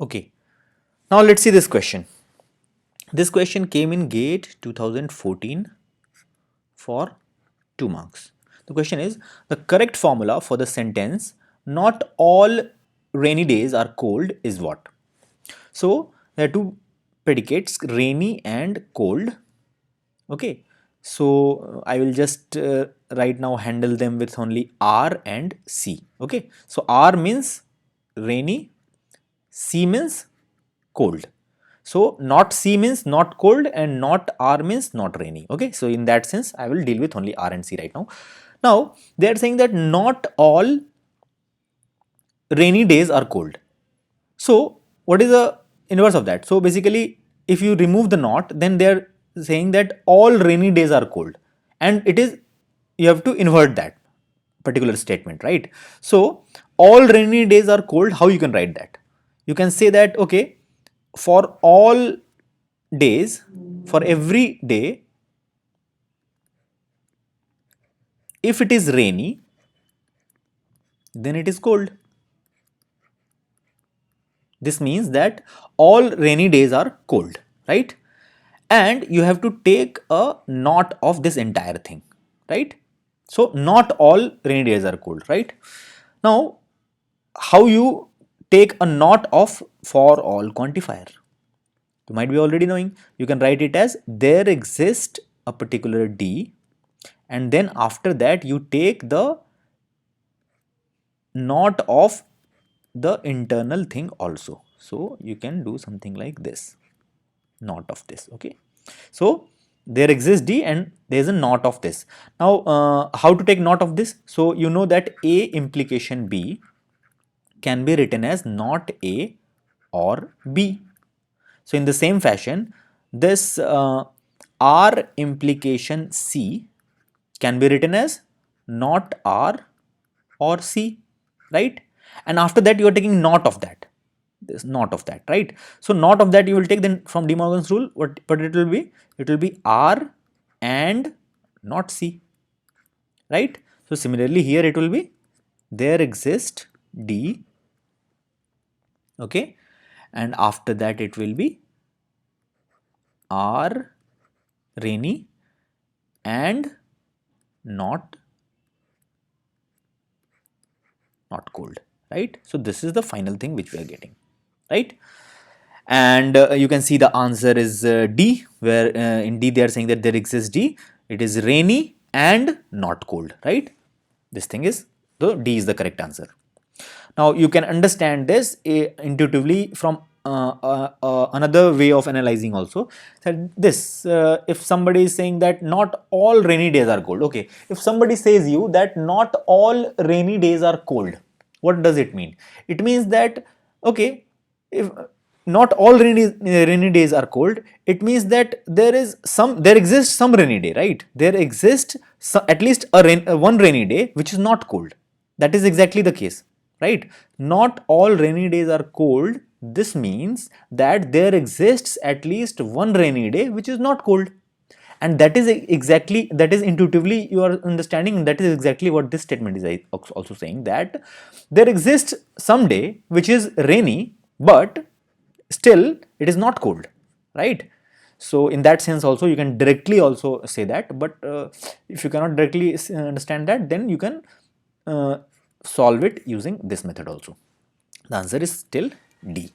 Okay, now let's see this question. This question came in GATE 2014 for 2 marks. The question is, the correct formula for the sentence not all rainy days are cold is what? So there are two predicates, rainy and cold. Okay, so I will just right now handle them with only R and C. Okay, so R means rainy, C means cold. So not C means not cold and not R means not rainy. Okay, so in that sense I will deal with only R and C right now. Now they are saying that not all rainy days are cold. So what is the inverse of that? So basically if you remove the not, then they are saying that all rainy days are cold, and it is, you have to invert that particular statement, right? So all rainy days are cold. How you can write that? You can say that, okay, for all days, for every day, if it is rainy, then it is cold. This means that all rainy days are cold, right? And you have to take a not of this entire thing, right? So not all rainy days are cold, right? Now how you take a not of for all quantifier? You might be already knowing. You can write it as there exists a particular D, and then after that you take the not of the internal thing also. So you can do something like this, not of this. Okay, so there exists D and there is a not of this. Now how to take not of this? So you know that A implication B can be written as not A or B. So in the same fashion, this R implication C can be written as not R or C, right? And after that you are taking not of that, this not of that, right? So not of that you will take, then from De Morgan's rule, what it will be? It will be R and not C, right? So similarly here it will be there exists D, okay, and after that it will be R rainy and not cold, right? So this is the final thing which we are getting, right? And you can see the answer is D, where in D they are saying that there exists D, it is rainy and not cold, right? This thing is, the D is the correct answer. Now you can understand this intuitively from another way of analyzing also. That this, if somebody is saying that not all rainy days are cold, okay, if somebody says you that not all rainy days are cold, what does it mean? It means that, okay, if not all rainy days are cold, it means that there exists some rainy day, right? There exists at least one rainy day which is not cold. That is exactly the case, right? Not all rainy days are cold. This means that there exists at least one rainy day which is not cold. And that is exactly, that is intuitively you are understanding, that is exactly what this statement is also saying, that there exists some day which is rainy, but still it is not cold, right? So in that sense also you can directly also say that, but if you cannot directly understand that, then you can solve it using this method also. The answer is still D.